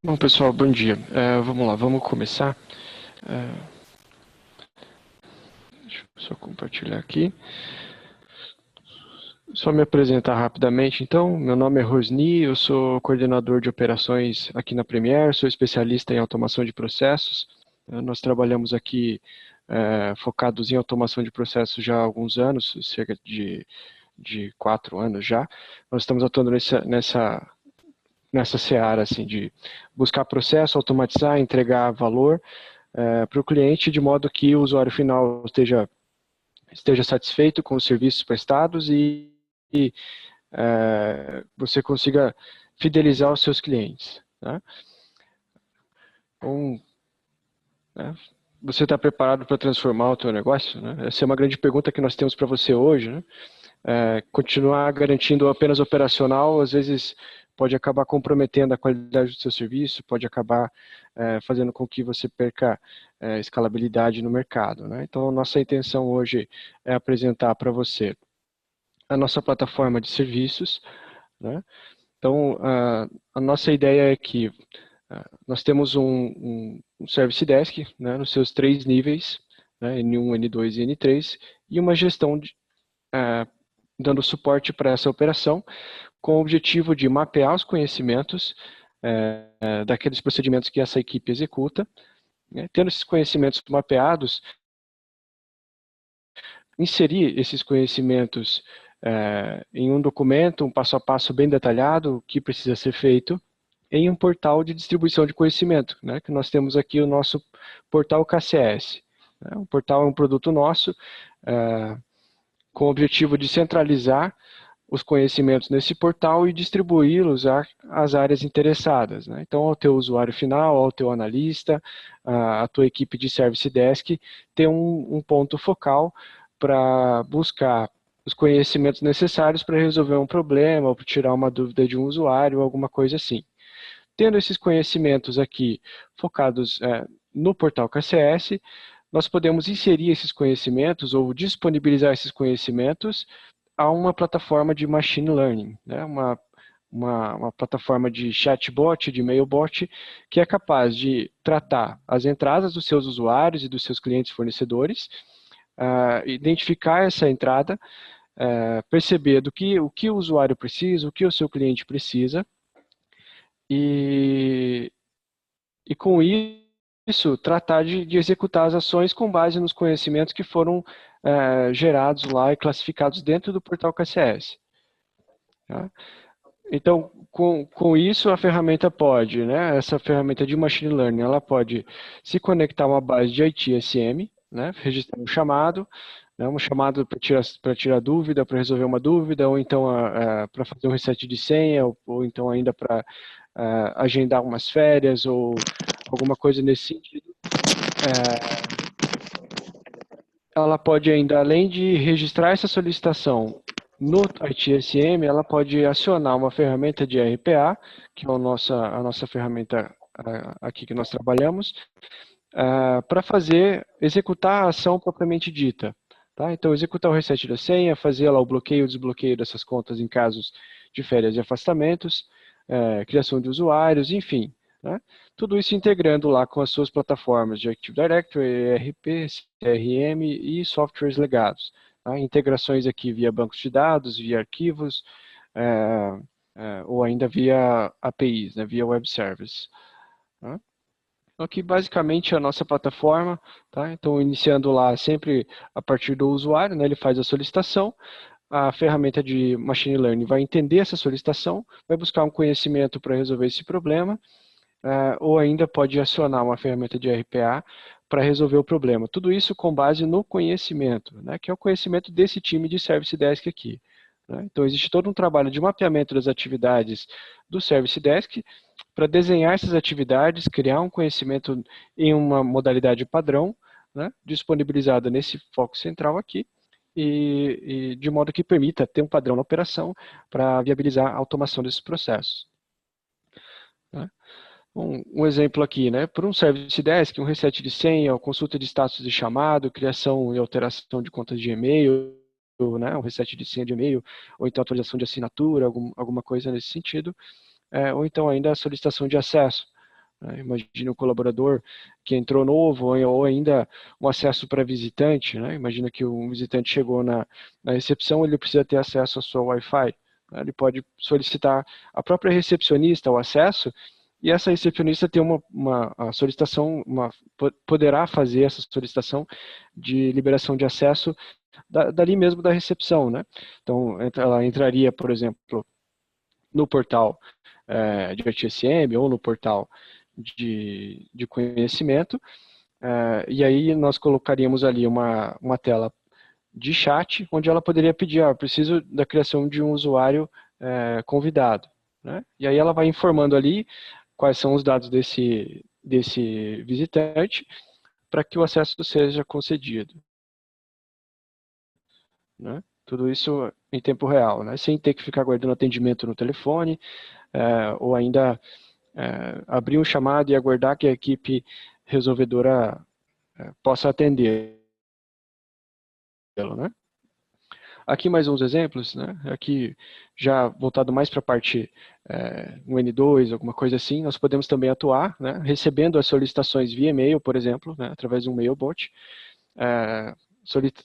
Bom, pessoal, bom dia. Vamos lá, vamos começar. Deixa eu só compartilhar aqui. Só me apresentar rapidamente, então. Meu nome é Rosni, eu sou coordenador de operações aqui na Premier, sou especialista em automação de processos. Nós trabalhamos aqui focados em automação de processos já há alguns anos, cerca de 4 anos já. Nós estamos atuando nessa seara assim, de buscar processo, automatizar, entregar valor para o cliente, de modo que o usuário final esteja satisfeito com os serviços prestados e você consiga fidelizar os seus clientes. Né? Então, né, você está preparado para transformar o seu negócio? Né? Essa é uma grande pergunta que nós temos para você hoje. Né? Continuar garantindo apenas operacional, às vezes pode acabar comprometendo a qualidade do seu serviço, pode acabar fazendo com que você perca escalabilidade no mercado. Né? Então, nossa intenção hoje é apresentar para você a nossa plataforma de serviços. Né? Então, a nossa ideia é que nós temos um Service Desk, né, nos seus 3 níveis, né, N1, N2 e N3, e uma gestão dando suporte para essa operação, com o objetivo de mapear os conhecimentos daqueles procedimentos que essa equipe executa. Né, tendo esses conhecimentos mapeados, inserir esses conhecimentos em um documento, um passo a passo bem detalhado, o que precisa ser feito, em um portal de distribuição de conhecimento, né, que nós temos aqui o nosso portal KCS. Né, o portal é um produto nosso, com o objetivo de centralizar os conhecimentos nesse portal e distribuí-los às áreas interessadas. Né? Então, ao teu usuário final, ao teu analista, à tua equipe de Service Desk, ter um ponto focal para buscar os conhecimentos necessários para resolver um problema ou para tirar uma dúvida de um usuário, alguma coisa assim. Tendo esses conhecimentos aqui focados no portal KCS, nós podemos inserir esses conhecimentos ou disponibilizar esses conhecimentos a uma plataforma de machine learning, né? uma plataforma de chatbot, de mailbot, que é capaz de tratar as entradas dos seus usuários e dos seus clientes fornecedores, identificar essa entrada, perceber o que o usuário precisa, o que o seu cliente precisa, e com isso tratar de executar as ações com base nos conhecimentos que foram gerados lá e classificados dentro do portal KCS. Tá? Então, com isso, a ferramenta pode, né, essa ferramenta de Machine Learning, ela pode se conectar a uma base de ITSM, né, registrar um chamado para tirar dúvida, para resolver uma dúvida, ou então para fazer um reset de senha, ou então ainda para agendar umas férias, ou alguma coisa nesse sentido. Ela pode ainda, além de registrar essa solicitação no ITSM, ela pode acionar uma ferramenta de RPA, que é a nossa ferramenta aqui que nós trabalhamos, para executar a ação propriamente dita. Tá? Então, executar o reset da senha, fazer lá o bloqueio e desbloqueio dessas contas em casos de férias e afastamentos, criação de usuários, enfim. Né? Tudo isso integrando lá com as suas plataformas de Active Directory, ERP, CRM e softwares legados. Tá? Integrações aqui via bancos de dados, via arquivos, ou ainda via APIs, né? Via web service. Tá? Aqui basicamente a nossa plataforma, tá? Então iniciando lá sempre a partir do usuário, né? Ele faz a solicitação, a ferramenta de Machine Learning vai entender essa solicitação, vai buscar um conhecimento para resolver esse problema, ou ainda pode acionar uma ferramenta de RPA para resolver o problema. Tudo isso com base no conhecimento, né? Que é o conhecimento desse time de Service Desk aqui. Né? Então existe todo um trabalho de mapeamento das atividades do Service Desk, para desenhar essas atividades, criar um conhecimento em uma modalidade padrão, né, disponibilizada nesse foco central aqui, e de modo que permita ter um padrão na operação para viabilizar a automação desses processos. Né. Um exemplo aqui, né, por um Service Desk, um reset de senha, consulta de status de chamado, criação e alteração de contas de e-mail, né, um reset de senha de e-mail, ou então atualização de assinatura, alguma coisa nesse sentido, ou então ainda a solicitação de acesso, né? Imagina um colaborador que entrou novo ou ainda um acesso para visitante, né? Imagina que um visitante chegou na recepção, ele precisa ter acesso à sua Wi-Fi, né? Ele pode solicitar a própria recepcionista o acesso e essa recepcionista tem uma solicitação, poderá fazer essa solicitação de liberação de acesso dali mesmo da recepção, né? Então, ela entraria, por exemplo, no portal de ArtSM ou no portal de conhecimento, e aí nós colocaríamos ali uma tela de chat, onde ela poderia pedir, preciso da criação de um usuário convidado, né? E aí ela vai informando ali quais são os dados desse visitante para que o acesso seja concedido, né? Tudo isso em tempo real, né? Sem ter que ficar guardando atendimento no telefone, ou ainda abrir um chamado e aguardar que a equipe resolvedora possa atendê-lo, né? Aqui mais uns exemplos, né? Aqui já voltado mais para a parte um N2, alguma coisa assim, nós podemos também atuar, né? Recebendo as solicitações via e-mail, por exemplo, né? Através de um mailbot, é,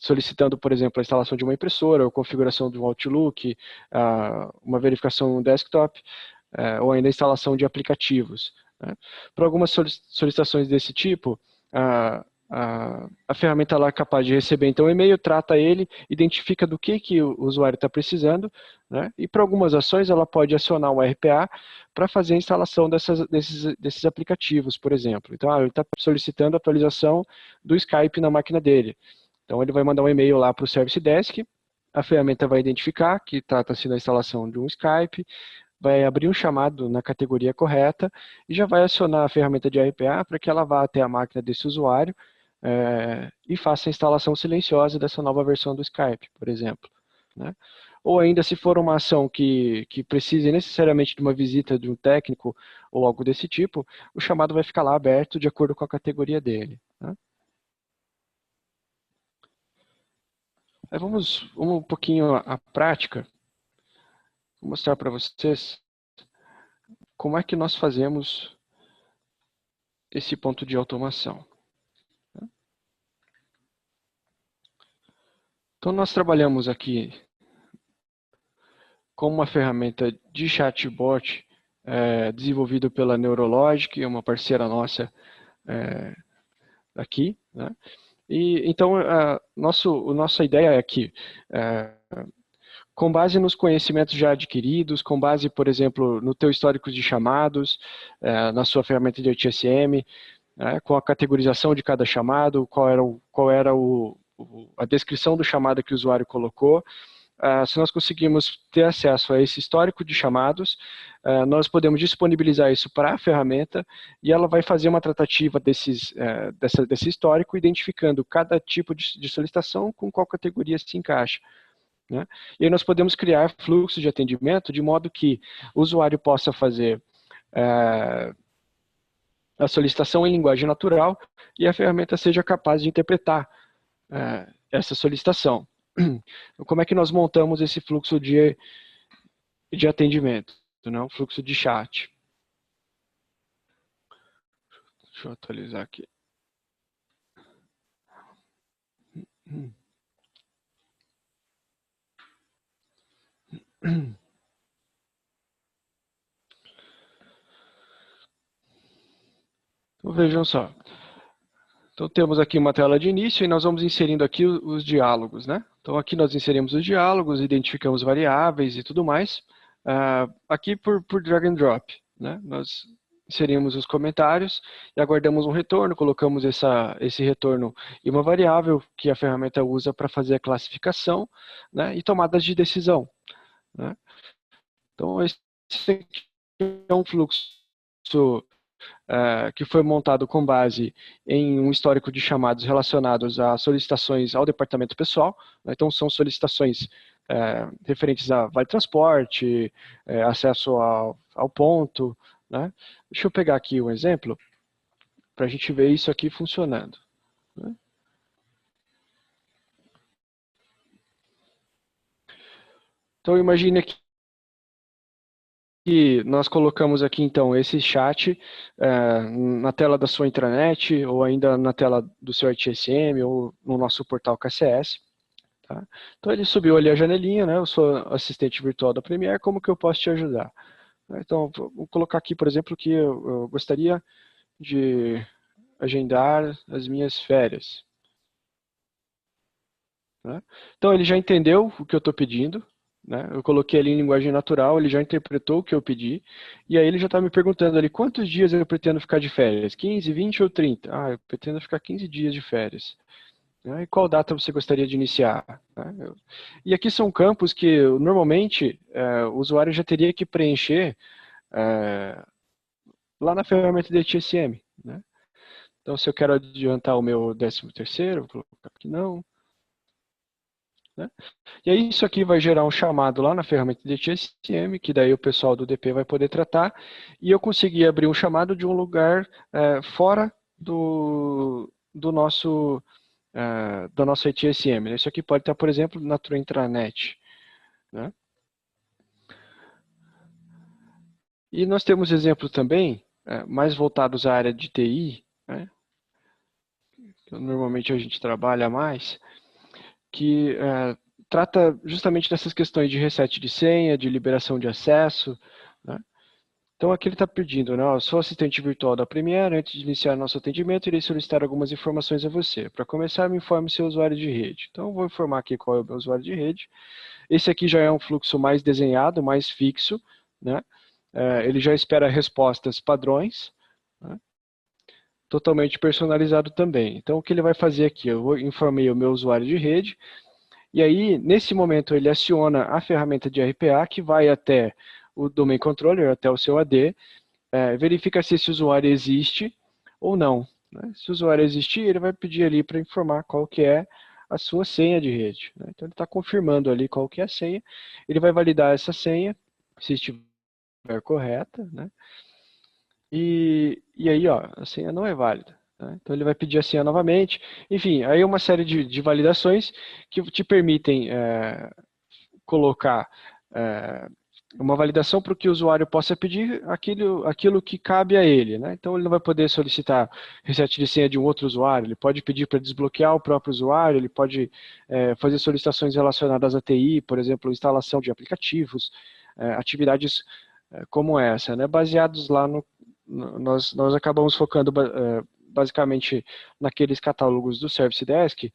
solicitando, por exemplo, a instalação de uma impressora, ou configuração do Outlook, uma verificação no desktop, ou ainda a instalação de aplicativos, né? Para algumas solicitações desse tipo, a ferramenta lá é capaz de receber então o e-mail, trata ele, identifica do que o usuário está precisando, né? E para algumas ações ela pode acionar o RPA para fazer a instalação desses aplicativos, por exemplo. Então, ele está solicitando a atualização do Skype na máquina dele. Então, ele vai mandar um e-mail lá para o Service Desk, a ferramenta vai identificar que trata-se da instalação de um Skype, vai abrir um chamado na categoria correta e já vai acionar a ferramenta de RPA para que ela vá até a máquina desse usuário e faça a instalação silenciosa dessa nova versão do Skype, por exemplo, né? Ou ainda, se for uma ação que precise necessariamente de uma visita de um técnico ou algo desse tipo, o chamado vai ficar lá aberto de acordo com a categoria dele, né? Aí vamos um pouquinho à prática, vou mostrar para vocês como é que nós fazemos esse ponto de automação. Então, nós trabalhamos aqui com uma ferramenta de chatbot desenvolvida pela Neurologic, uma parceira nossa aqui, né? E então nossa ideia é que, com base nos conhecimentos já adquiridos, com base, por exemplo, no teu histórico de chamados, na sua ferramenta de HSM, com a categorização de cada chamado, qual era a descrição do chamado que o usuário colocou, se nós conseguirmos ter acesso a esse histórico de chamados, nós podemos disponibilizar isso para a ferramenta e ela vai fazer uma tratativa desse histórico, identificando cada tipo de solicitação com qual categoria se encaixa, né? E aí nós podemos criar fluxos de atendimento de modo que o usuário possa fazer a solicitação em linguagem natural e a ferramenta seja capaz de interpretar essa solicitação. Como é que nós montamos esse fluxo de atendimento, né? Um fluxo de chat. Deixa eu atualizar aqui. Então, vejam só. Então, temos aqui uma tela de início e nós vamos inserindo aqui os diálogos, né? Então, aqui nós inserimos os diálogos, identificamos variáveis e tudo mais. Aqui por drag and drop, né? Nós inserimos os comentários e aguardamos um retorno, colocamos esse retorno em uma variável que a ferramenta usa para fazer a classificação, né? E tomadas de decisão, né? Então, esse aqui é um fluxo que foi montado com base em um histórico de chamados relacionados a solicitações ao departamento pessoal, né? Então, são solicitações referentes a vale transporte, acesso ao ponto, né? Deixa eu pegar aqui um exemplo para a gente ver isso aqui funcionando, né? Então, imagine aqui nós colocamos aqui, então, esse chat na tela da sua intranet, ou ainda na tela do seu ITSM, ou no nosso portal KCS. Tá? Então, ele subiu ali a janelinha, né? Eu sou assistente virtual da Premier, como que eu posso te ajudar? Então, vou colocar aqui, por exemplo, que eu gostaria de agendar as minhas férias. Né? Então, ele já entendeu o que eu estou pedindo, né? Eu coloquei ali em linguagem natural, ele já interpretou o que eu pedi, e aí ele já está me perguntando ali quantos dias eu pretendo ficar de férias, 15, 20 ou 30? Ah, eu pretendo ficar 15 dias de férias. Né? E qual data você gostaria de iniciar? Né? E aqui são campos que normalmente o usuário já teria que preencher lá na ferramenta de HSM. Né? Então, se eu quero adiantar o meu 13º, vou colocar aqui não. Né? E aí isso aqui vai gerar um chamado lá na ferramenta de HSM, que daí o pessoal do DP vai poder tratar, e eu consegui abrir um chamado de um lugar fora do nosso HSM. Isso aqui pode estar, por exemplo, na tua intranet. Né? E nós temos exemplos também, mais voltados à área de TI, né? Que normalmente a gente trabalha mais, que trata justamente dessas questões de reset de senha, de liberação de acesso. Né? Então aqui ele está pedindo, né? Eu sou assistente virtual da Premier, antes de iniciar nosso atendimento, irei solicitar algumas informações a você. Para começar, me informe seu usuário de rede. Então eu vou informar aqui qual é o meu usuário de rede. Esse aqui já é um fluxo mais desenhado, mais fixo, né? Ele já espera respostas padrões, né? Totalmente personalizado também. Então o que ele vai fazer aqui? Eu informei o meu usuário de rede, e aí, nesse momento, ele aciona a ferramenta de RPA, que vai até o Domain Controller, até o seu AD, verifica se esse usuário existe ou não. Né? Se o usuário existir, ele vai pedir ali para informar qual que é a sua senha de rede. Né? Então, ele está confirmando ali qual que é a senha, ele vai validar essa senha, se estiver correta, né? E aí, ó, a senha não é válida. Né? Então ele vai pedir a senha novamente. Enfim, aí uma série de validações que te permitem colocar uma validação para que o usuário possa pedir aquilo que cabe a ele. Né? Então ele não vai poder solicitar reset de senha de um outro usuário, ele pode pedir para desbloquear o próprio usuário, ele pode fazer solicitações relacionadas à TI, por exemplo, instalação de aplicativos, atividades como essa, né? Baseados lá nós acabamos focando basicamente naqueles catálogos do Service Desk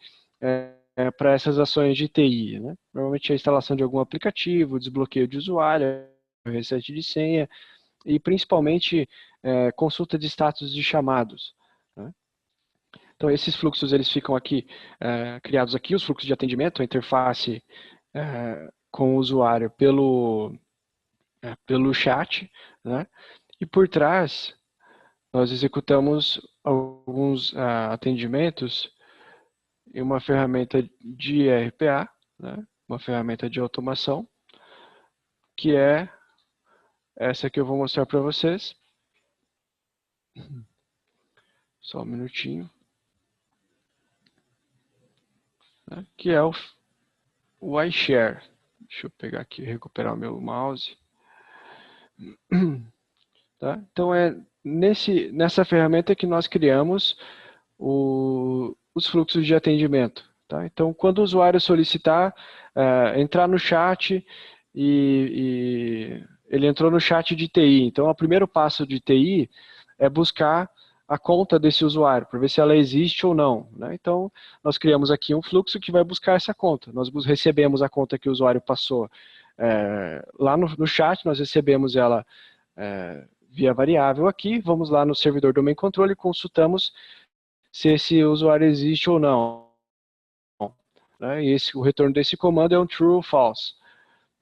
para essas ações de TI. Né? Normalmente a instalação de algum aplicativo, desbloqueio de usuário, reset de senha e principalmente consulta de status de chamados. Né? Então esses fluxos eles ficam aqui, criados aqui, os fluxos de atendimento, a interface com o usuário pelo chat, né? E por trás nós executamos alguns atendimentos em uma ferramenta de RPA, né? Uma ferramenta de automação, que é essa que eu vou mostrar para vocês. Só um minutinho. Né? Que é o iShare. Deixa eu pegar aqui e recuperar o meu mouse. Tá? Então é nessa ferramenta que nós criamos os fluxos de atendimento. Tá? Então quando o usuário solicitar entrar no chat e ele entrou no chat de TI, então o primeiro passo de TI é buscar a conta desse usuário, para ver se ela existe ou não. Né? Então, nós criamos aqui um fluxo que vai buscar essa conta. Nós recebemos a conta que o usuário passou lá no chat, nós recebemos ela via variável aqui, vamos lá no servidor Domain Controller e consultamos se esse usuário existe ou não. Né? E o retorno desse comando é um true ou false.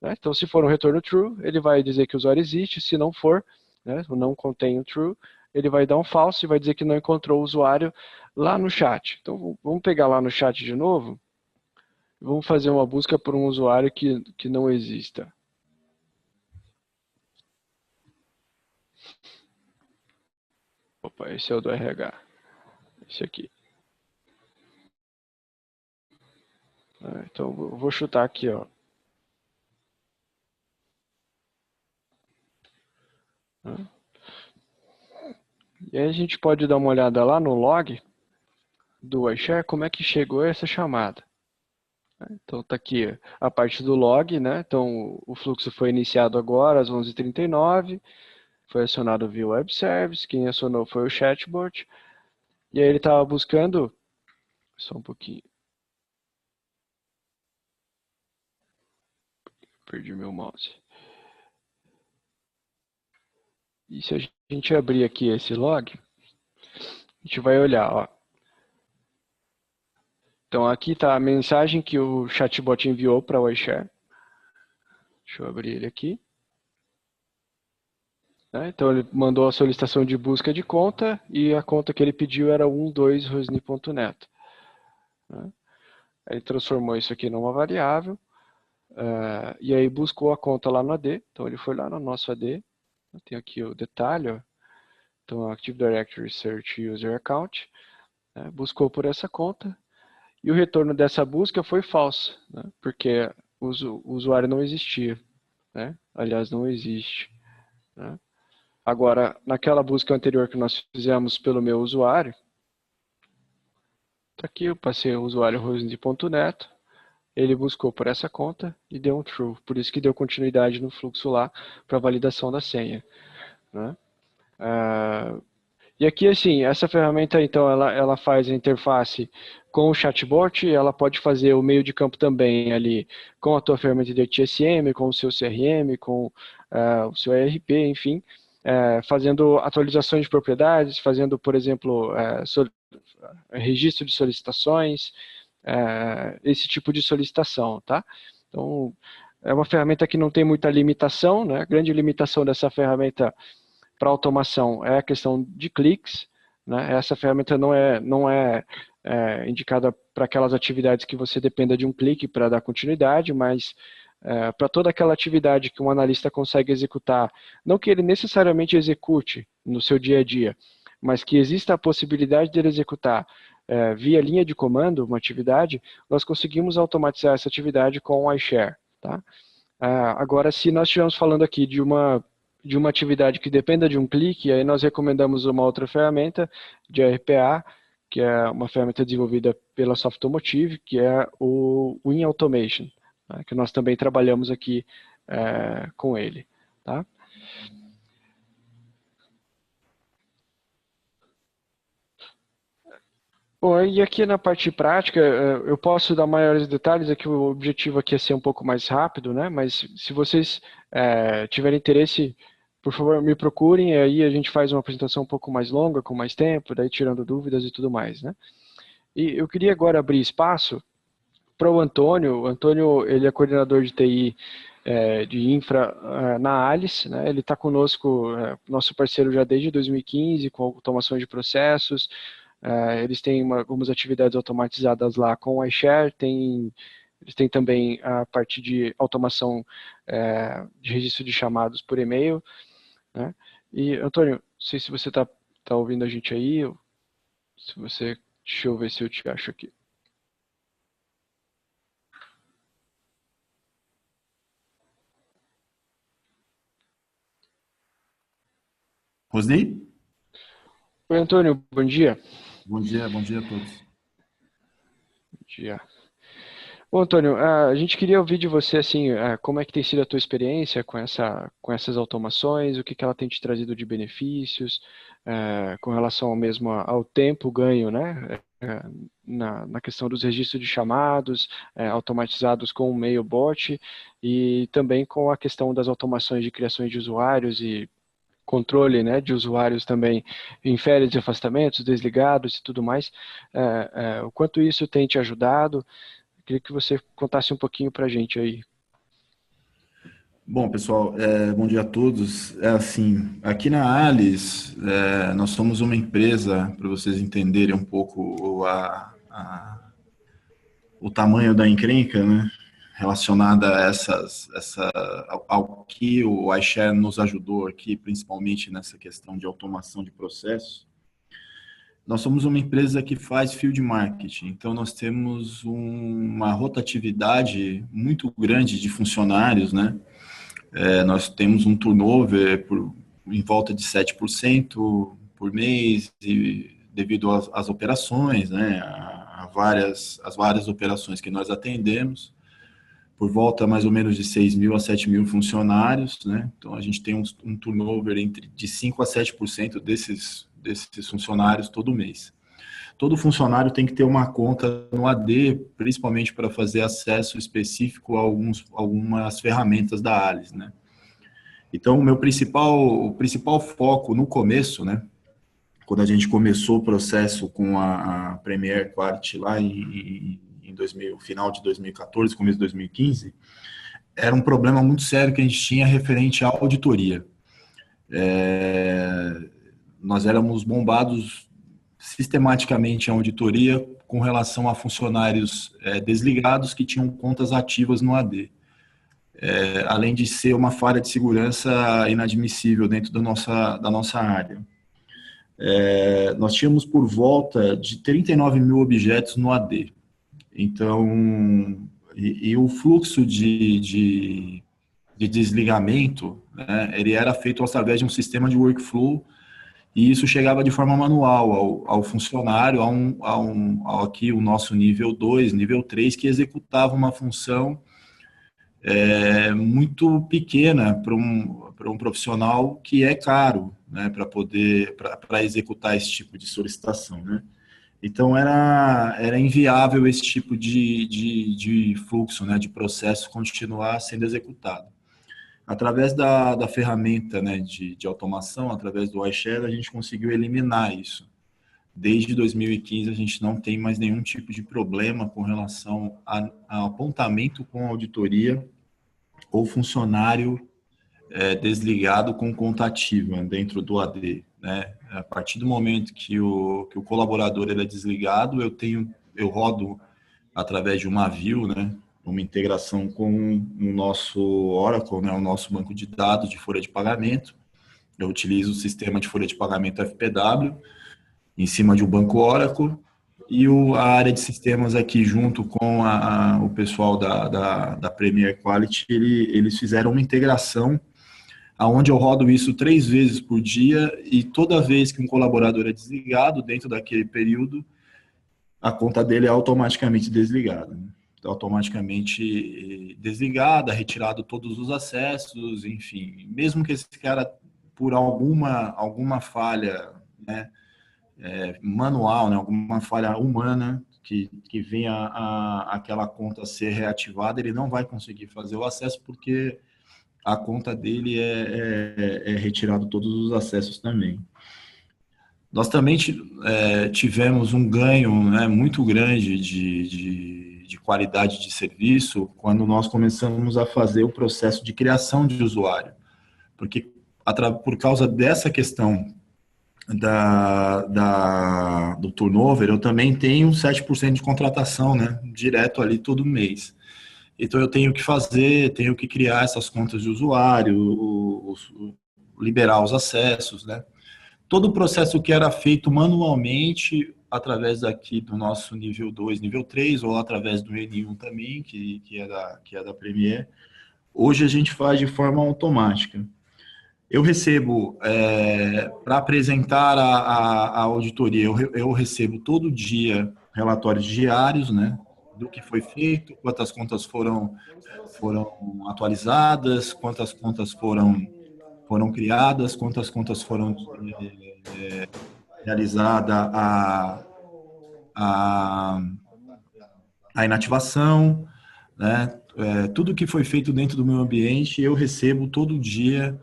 Né? Então, se for um retorno true, ele vai dizer que o usuário existe, se não for, né, não contém o true, ele vai dar um false e vai dizer que não encontrou o usuário lá no chat. Então, vamos pegar lá no chat de novo, vamos fazer uma busca por um usuário que não exista. Opa, esse é o do RH. Esse aqui. Então, vou chutar aqui, ó. né? E aí a gente pode dar uma olhada lá no log do iShare, como é que chegou essa chamada. Então está aqui a parte do log, né? Então o fluxo foi iniciado agora às 11h39, foi acionado via web service, quem acionou foi o chatbot, e aí ele estava buscando, só um pouquinho, perdi meu mouse. E se a gente abrir aqui esse log, a gente vai olhar, ó. Então aqui está a mensagem que o chatbot enviou para o iShare. Deixa eu abrir ele aqui. Então ele mandou a solicitação de busca de conta e a conta que ele pediu era 12rosni.net. Ele transformou isso aqui numa variável e aí buscou a conta lá no AD. Então ele foi lá no nosso AD. Tem aqui o detalhe, ó. Então Active Directory Search User Account. Buscou por essa conta e o retorno dessa busca foi falso, né? Porque o usuário não existia, né? Aliás, não existe, né? Agora, naquela busca anterior que nós fizemos pelo meu usuário, tá aqui eu passei o usuário rosny.net, ele buscou por essa conta e deu um true, por isso que deu continuidade no fluxo lá para validação da senha, né? E aqui, assim, essa ferramenta, então, ela faz a interface com o chatbot, ela pode fazer o meio de campo também ali com a tua ferramenta de HSM, com o seu CRM, com o seu ERP, enfim, fazendo atualizações de propriedades, fazendo, por exemplo, registro de solicitações, esse tipo de solicitação, tá? Então, é uma ferramenta que não tem muita limitação, né? A grande limitação dessa ferramenta para automação é a questão de cliques, né? Essa ferramenta não é indicada para aquelas atividades que você dependa de um clique para dar continuidade, mas para toda aquela atividade que um analista consegue executar, não que ele necessariamente execute no seu dia a dia, mas que exista a possibilidade de ele executar via linha de comando uma atividade, nós conseguimos automatizar essa atividade com o iShare, tá? Agora, se nós estivermos falando aqui de uma atividade que dependa de um clique, aí nós recomendamos uma outra ferramenta de RPA, que é uma ferramenta desenvolvida pela Softomotive, que é o WinAutomation, né, que nós também trabalhamos aqui com ele. Tá? Bom, e aqui na parte prática, eu posso dar maiores detalhes, aqui o objetivo aqui é ser um pouco mais rápido, né? Mas se vocês tiverem interesse, por favor, me procurem, e aí a gente faz uma apresentação um pouco mais longa, com mais tempo, daí tirando dúvidas e tudo mais, né? E eu queria agora abrir espaço para o Antônio. O Antônio, ele é coordenador de TI de infra na Alice, né? Ele está conosco, nosso parceiro já desde 2015, com automação de processos. Eles têm algumas atividades automatizadas lá com o iShare, eles têm também a parte de automação de registro de chamados por e-mail, né? E, Antônio, não sei se você está ouvindo a gente aí, se você, deixa eu ver se eu te acho aqui. Rosnei? Oi, Antônio, bom dia. Bom dia a todos. Bom dia. Bom, Antônio, a gente queria ouvir de você, assim, como é que tem sido a tua experiência com essas automações, o que ela tem te trazido de benefícios, com relação ao tempo ganho, né, na questão dos registros de chamados, automatizados com o MailBot, e também com a questão das automações de criações de usuários e controle, né, de usuários também em férias e afastamentos, desligados e tudo mais, o quanto isso tem te ajudado. Queria que você contasse um pouquinho para a gente aí. Bom, pessoal, bom dia a todos. Assim, aqui na Alice, nós somos uma empresa, para vocês entenderem um pouco o tamanho da encrenca, né, relacionada a ao que o iShare nos ajudou aqui, principalmente nessa questão de automação de processos. Nós somos uma empresa que faz field marketing, então nós temos uma rotatividade muito grande de funcionários, né? Nós temos um turnover em volta de 7% por mês, e devido às operações, né, as várias operações que nós atendemos, por volta mais ou menos de 6 mil a 7 mil funcionários, né? Então a gente tem um turnover de 5 a 7% desses funcionários todo mês. Todo funcionário tem que ter uma conta no AD, principalmente para fazer acesso específico a algumas ferramentas da Allis, né? Então, o principal foco no começo, né, quando a gente começou o processo com a Premier Quality lá em 2000, final de 2014, começo de 2015, era um problema muito sério que a gente tinha referente à auditoria. Nós éramos bombados sistematicamente em auditoria com relação a funcionários desligados que tinham contas ativas no AD. Além de ser uma falha de segurança inadmissível dentro da nossa área. Nós tínhamos por volta de 39 mil objetos no AD. Então, e o fluxo de desligamento, né, ele era feito através de um sistema de workflow, e isso chegava de forma manual ao funcionário, aqui o nosso nível 2, nível 3, que executava uma função muito pequena para um profissional que é caro, né, para executar esse tipo de solicitação, né? Então era inviável esse tipo de fluxo, né, de processo continuar sendo executado. Através da ferramenta, né, de automação, através do iShare, a gente conseguiu eliminar isso. Desde 2015 a gente não tem mais nenhum tipo de problema com relação a apontamento com auditoria ou funcionário desligado com conta ativa dentro do AD, né? A partir do momento que o colaborador ele é desligado, eu rodo através de uma view, né? Uma integração com o nosso Oracle, né? O nosso banco de dados de folha de pagamento. Eu utilizo o sistema de folha de pagamento FPW em cima de um banco Oracle, e a área de sistemas aqui, junto com o pessoal da Premier Quality, eles fizeram uma integração onde eu rodo isso 3 vezes por dia, e toda vez que um colaborador é desligado, dentro daquele período, a conta dele é automaticamente desligada. Né? Então, automaticamente desligada, retirado todos os acessos, enfim. Mesmo que esse cara, por alguma falha, né, manual, né, alguma falha humana que venha aquela conta ser reativada, ele não vai conseguir fazer o acesso, porque a conta dele é retirado todos os acessos também. Nós também tivemos um ganho, né, muito grande de qualidade de serviço quando nós começamos a fazer o processo de criação de usuário, porque por causa dessa questão do turnover, eu também tenho 7% de contratação, né, direto ali todo mês. Então eu tenho que criar essas contas de usuário, liberar os acessos, né. Todo o processo que era feito manualmente, através aqui do nosso nível 2, nível 3, ou através do N1 também, que é da Premier, hoje a gente faz de forma automática. Eu recebo, para apresentar a auditoria, eu recebo todo dia relatórios diários, né, do que foi feito, quantas contas foram atualizadas, quantas contas foram criadas, quantas contas foram realizada a inativação, né? Tudo que foi feito dentro do meu ambiente, eu recebo todo dia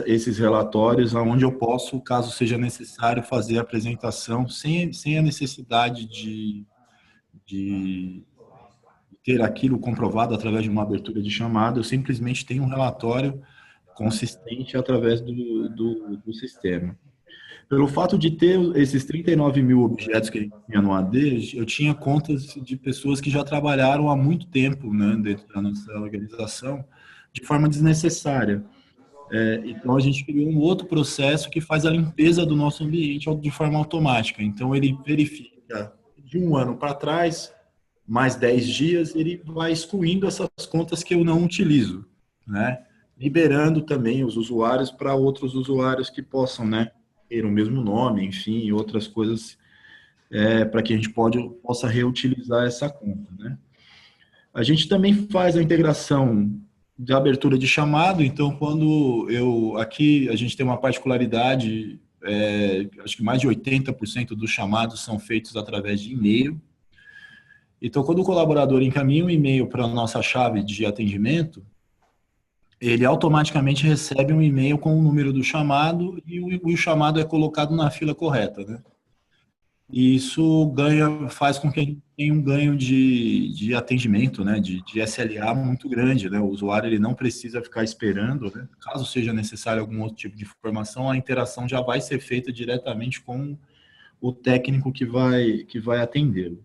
esses relatórios, onde eu posso, caso seja necessário, fazer a apresentação sem a necessidade de ter aquilo comprovado através de uma abertura de chamada. Eu simplesmente tenho um relatório consistente através do sistema. Pelo fato de ter esses 39 mil objetos que a gente tinha no AD, eu tinha contas de pessoas que já trabalharam há muito tempo, né, dentro da nossa organização, de forma desnecessária. Então, a gente criou um outro processo que faz a limpeza do nosso ambiente de forma automática. Então, ele verifica de um ano para trás, mais 10 dias, ele vai excluindo essas contas que eu não utilizo, né? liberando também os usuários para outros usuários que possam, né, ter o mesmo nome, enfim, e outras coisas, para que a gente possa reutilizar essa conta, né? A gente também faz a integração de abertura de chamado, então aqui a gente tem uma particularidade, acho que mais de 80% dos chamados são feitos através de e-mail. Então, quando o colaborador encaminha um e-mail para a nossa chave de atendimento, ele automaticamente recebe um e-mail com o número do chamado e o chamado é colocado na fila correta, né? E isso faz com que a gente tenha um ganho de atendimento, né, de SLA muito grande, né? O usuário ele não precisa ficar esperando, né? Caso seja necessário algum outro tipo de informação, a interação já vai ser feita diretamente com o técnico que vai atendê-lo.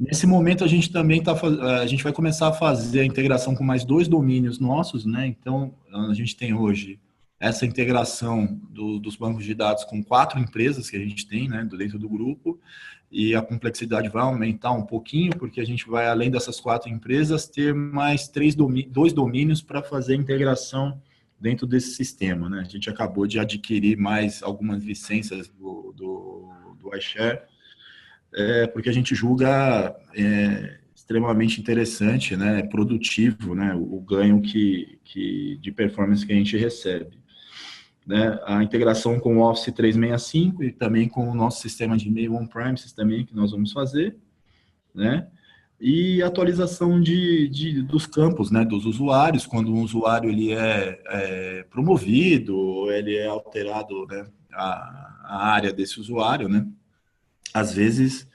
Nesse momento a gente também a gente vai começar a fazer a integração com mais 2 domínios nossos, né? Então a gente tem hoje essa integração dos bancos de dados com 4 empresas que a gente tem, né, dentro do grupo, e a complexidade vai aumentar um pouquinho, porque a gente vai, além dessas 4 empresas, ter mais 2 domínios para fazer a integração dentro desse sistema, né? A gente acabou de adquirir mais algumas licenças do iShare, porque a gente julga extremamente interessante, né, produtivo, né, o ganho de performance que a gente recebe. Né, a integração com o Office 365 e também com o nosso sistema de e-mail on-premises também, que nós vamos fazer, né, e atualização dos campos, né, dos usuários, quando um usuário ele é promovido, ele é alterado, né, a área desse usuário, né, às vezes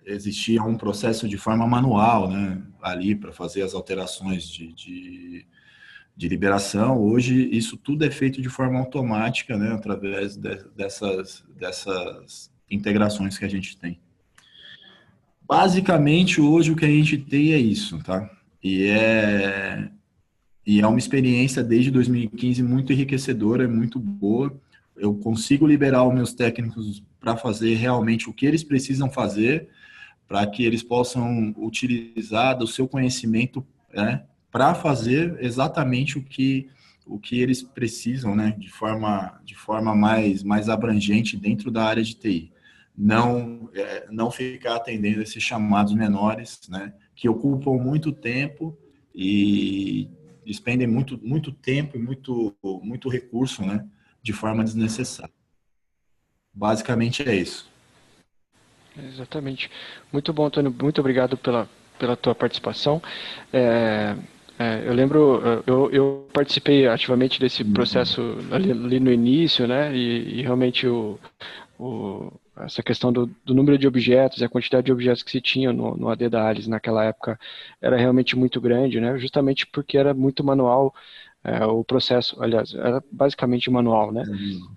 existia um processo de forma manual, né, ali para fazer as alterações de liberação. Hoje, isso tudo é feito de forma automática, né, através dessas integrações que a gente tem. Basicamente, hoje, o que a gente tem é isso, tá? E é uma experiência desde 2015 muito enriquecedora, muito boa. Eu consigo liberar os meus técnicos para fazer realmente o que eles precisam fazer, para que eles possam utilizar do seu conhecimento, né, para fazer exatamente o que eles precisam, né, de forma mais abrangente dentro da área de TI. Não ficar atendendo esses chamados menores, né, que ocupam muito tempo e expendem muito tempo e muito recurso, né, de forma desnecessária. Basicamente é isso. Exatamente. Muito bom, Antônio. Muito obrigado pela tua participação. Eu lembro, eu participei ativamente desse processo ali no início, né? E realmente essa questão do número de objetos e a quantidade de objetos que se tinha no AD da Alice naquela época era realmente muito grande, né? Justamente porque era muito manual. O processo, aliás, era basicamente manual, né?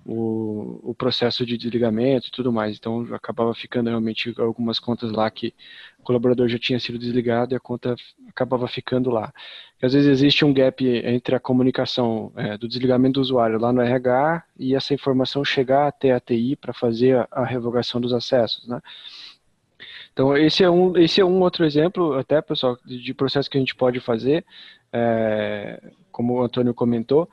O processo de desligamento e tudo mais. Então, acabava ficando realmente algumas contas lá que o colaborador já tinha sido desligado e a conta acabava ficando lá. E, às vezes existe um gap entre a comunicação do desligamento do usuário lá no RH e essa informação chegar até a TI para fazer a revogação dos acessos, né? Então, esse é um outro exemplo, até, pessoal, de processo que a gente pode fazer, como o Antônio comentou,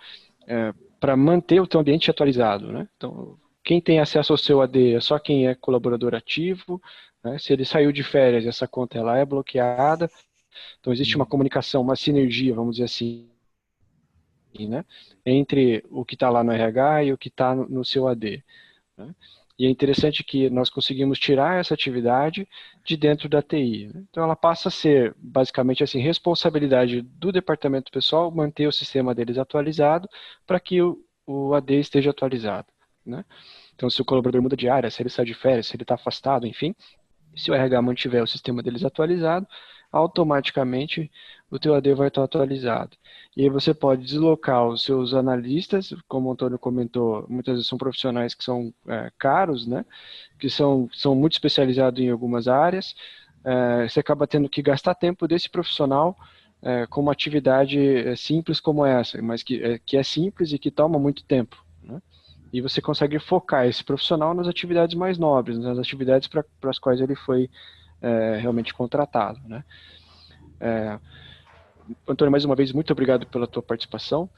para manter o teu ambiente atualizado, né? Então, quem tem acesso ao seu AD é só quem é colaborador ativo, né? Se ele saiu de férias, essa conta ela é bloqueada. Então, existe uma comunicação, uma sinergia, vamos dizer assim, né? Entre o que está lá no RH e o que está no seu AD, né? E é interessante que nós conseguimos tirar essa atividade de dentro da TI, né? Então ela passa a ser, basicamente assim, responsabilidade do departamento pessoal manter o sistema deles atualizado para que o AD esteja atualizado, né? Então se o colaborador muda de área, se ele sai de férias, se ele está afastado, enfim, se o RH mantiver o sistema deles atualizado, automaticamente o teu AD vai estar atualizado. E aí você pode deslocar os seus analistas, como o Antônio comentou, muitas vezes são profissionais que são caros, né? Que são muito especializados em algumas áreas. Você acaba tendo que gastar tempo desse profissional com uma atividade simples como essa, mas que é simples e que toma muito tempo, né? E você consegue focar esse profissional nas atividades mais nobres, nas atividades para as quais ele foi realmente contratado, né? Antônio, mais uma vez, muito obrigado pela tua participação.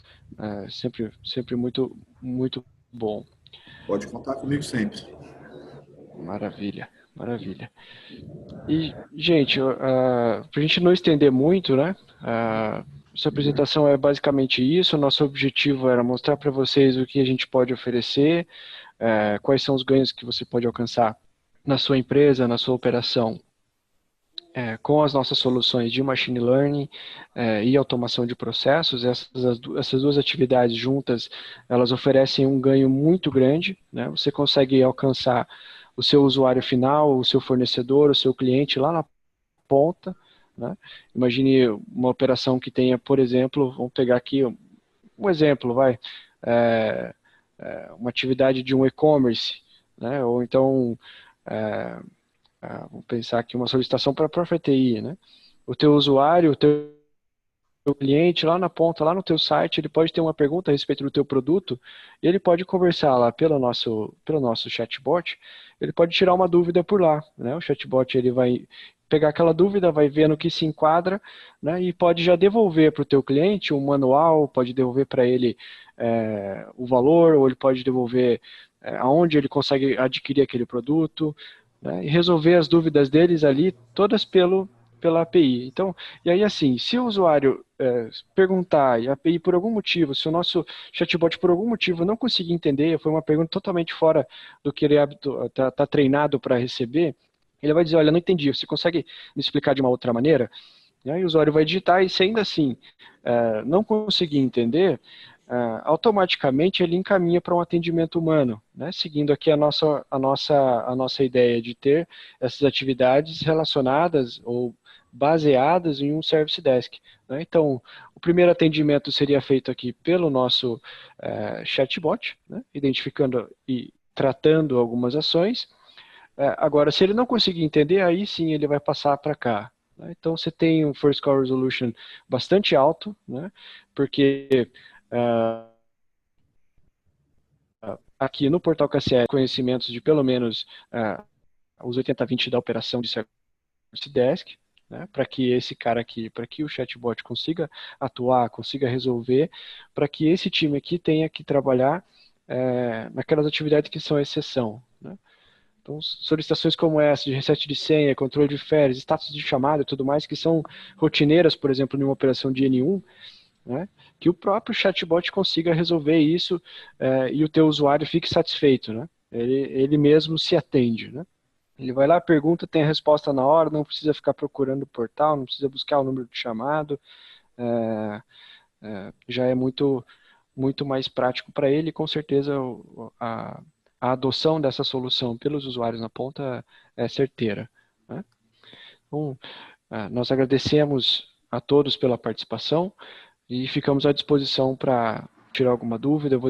Sempre muito, muito bom. Pode contar comigo sempre. Maravilha, maravilha. E, gente, para a gente não estender muito, né? Essa apresentação é basicamente isso. Nosso objetivo era mostrar para vocês o que a gente pode oferecer, quais são os ganhos que você pode alcançar na sua empresa, na sua operação, com as nossas soluções de machine learning e automação de processos. Essas duas atividades juntas, elas oferecem um ganho muito grande, né? Você consegue alcançar o seu usuário final, o seu fornecedor, o seu cliente lá na ponta, né? Imagine uma operação que tenha, por exemplo, vamos pegar aqui um exemplo, uma atividade de um e-commerce, né? Ou então, vamos pensar aqui uma solicitação para a própria TI, né? O teu usuário, o teu cliente lá na ponta, lá no teu site, ele pode ter uma pergunta a respeito do teu produto e ele pode conversar lá pelo nosso chatbot, ele pode tirar uma dúvida por lá, né? O chatbot ele vai pegar aquela dúvida, vai ver no que se enquadra, né? E pode já devolver para o teu cliente um manual, pode devolver para ele o valor, ou ele pode devolver aonde ele consegue adquirir aquele produto, né? E resolver as dúvidas deles ali, todas pela API. Então, e aí assim, se o usuário perguntar e a API por algum motivo, se o nosso chatbot por algum motivo não conseguir entender, foi uma pergunta totalmente fora do que ele está treinado para receber, ele vai dizer, olha, não entendi, você consegue me explicar de uma outra maneira? E aí o usuário vai digitar e se ainda assim não conseguir entender, automaticamente ele encaminha para um atendimento humano, né? Seguindo aqui a nossa ideia de ter essas atividades relacionadas ou baseadas em um service desk, né? Então, o primeiro atendimento seria feito aqui pelo nosso chatbot, né? Identificando e tratando algumas ações. Agora, se ele não conseguir entender, aí sim ele vai passar para cá, né? Então, você tem um first call resolution bastante alto, né? Porque aqui no portal KCL, conhecimentos de pelo menos os 80/20 da operação de Service Desk, né, para que esse cara aqui, para que o chatbot consiga atuar, consiga resolver, para que esse time aqui tenha que trabalhar naquelas atividades que são exceção, né? Então, solicitações como essa, de reset de senha, controle de férias, status de chamada e tudo mais, que são rotineiras, por exemplo, numa operação de N1, né, que o próprio chatbot consiga resolver isso e o teu usuário fique satisfeito, né? Ele mesmo se atende, né? Ele vai lá, pergunta, tem a resposta na hora, não precisa ficar procurando o portal, não precisa buscar o número de chamado, já é muito, muito mais prático para ele, e com certeza a adoção dessa solução pelos usuários na ponta é certeira, né? Então, nós agradecemos a todos pela participação e ficamos à disposição para tirar alguma dúvida. Eu vou deixar